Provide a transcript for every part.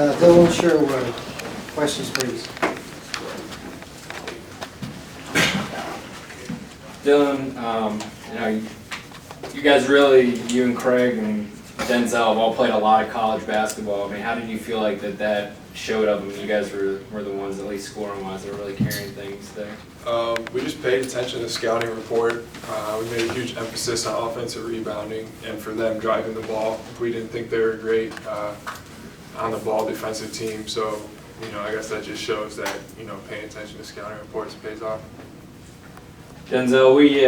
Dylan Sherwood, questions please. Dylan, you guys really, you and Craig and Denzel have all played a lot of college basketball. I mean, how did you feel like that showed up? I mean, you guys were the ones, at least scoring-wise, that were really carrying things there. We just paid attention to the scouting report. We made a huge emphasis on offensive rebounding and for them driving the ball. We didn't think they were a great on-the-ball defensive team, so I guess that just shows that paying attention to scouting reports pays off. Denzel, we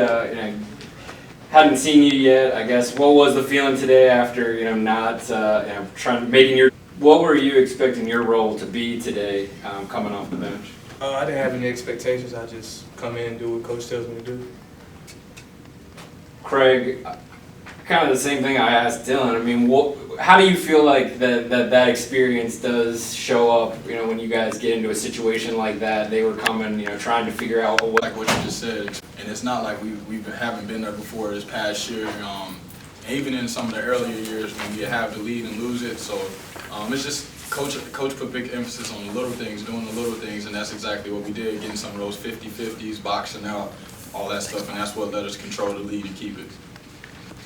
hadn't seen you yet. I guess what was the feeling today after not making your? What were you expecting your role to be today, coming off the bench? I didn't have any expectations. I just come in and do what Coach tells me to do. Craig, kind of the same thing I asked Dylan. I mean, how do you feel like that experience does show up? When you guys get into a situation like that, they were coming, trying to figure out like what you just said, and it's not like we haven't been there before this past year. Even in some of the earlier years when we have the lead and lose it, so it's just coach put big emphasis on the little things, doing the little things, and that's exactly what we did, getting some of those 50-50s, boxing out, all that stuff, and that's what let us control the lead and keep it.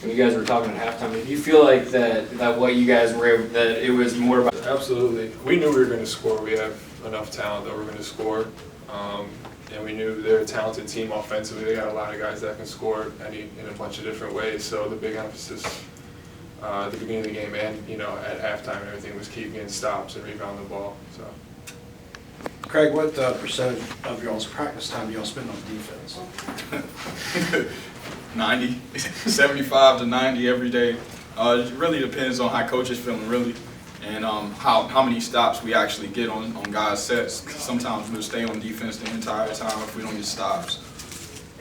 When you guys were talking at halftime, did you feel like that what you guys were able, that it was more about? Absolutely. We knew we were going to score. We have enough talent that we're going to score. And we knew they're a talented team offensively. They got a lot of guys that can score in a bunch of different ways. So the big emphasis at the beginning of the game and at halftime and everything was keep getting stops and rebound the ball. So. Craig, what percentage of y'all's practice time do y'all spend on defense? 90, 75 to 90 every day. It really depends on how coach is feeling, really, and how many stops we actually get on guys' sets. Sometimes we'll stay on defense the entire time if we don't get stops.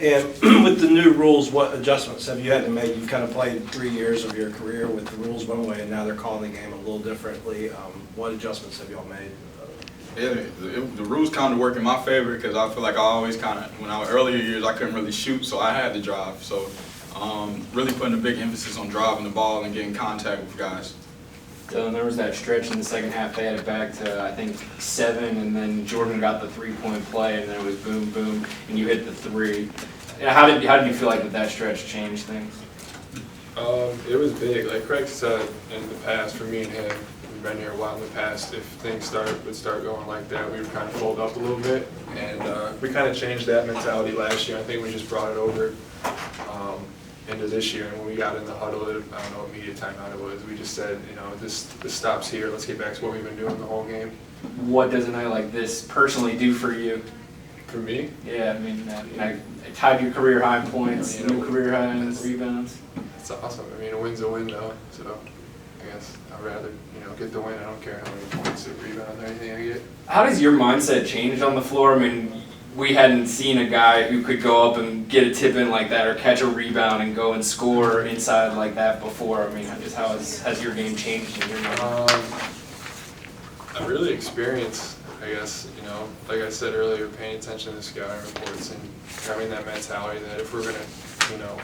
And with the new rules, what adjustments have you had to make? You've kind of played 3 years of your career with the rules one way, and now they're calling the game a little differently. What adjustments have y'all made? The rules kind of work in my favor because I feel like I always when I was earlier years, I couldn't really shoot, so I had to drive. So really putting a big emphasis on driving the ball and getting contact with guys. Dylan, there was that stretch in the second half. They had it back to, I think, 7, and then Jordan got the three-point play, and then it was boom, boom, and you hit the 3. How did you feel like that stretch changed things? It was big. Like Craig said in the past, for me and him, we've been here a while in the past, if things would start going like that, we would kind of fold up a little bit. And we kind of changed that mentality last year. I think we just brought it over into this year, and when we got in the huddle, I don't know what media timeout it was, we just said, this stops here, let's get back to what we've been doing the whole game. What does a night like this personally do for you? For me? Yeah, I mean, I tied your career high in points, new career high in rebounds. It's awesome. I mean, a win's a win though, so I guess I'd rather, get the win. I don't care how many points or rebounds or anything I get. How does your mindset change on the floor? I mean, we hadn't seen a guy who could go up and get a tip in like that or catch a rebound and go and score inside like that before. I mean, just how has your game changed in your mind? I really experienced, I guess, like I said earlier, paying attention to the scouting reports and having that mentality that if we're going to,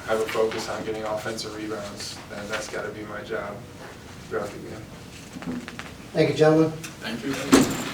have a focus on getting offensive rebounds, then that's got to be my job throughout the game. Thank you, gentlemen. Thank you.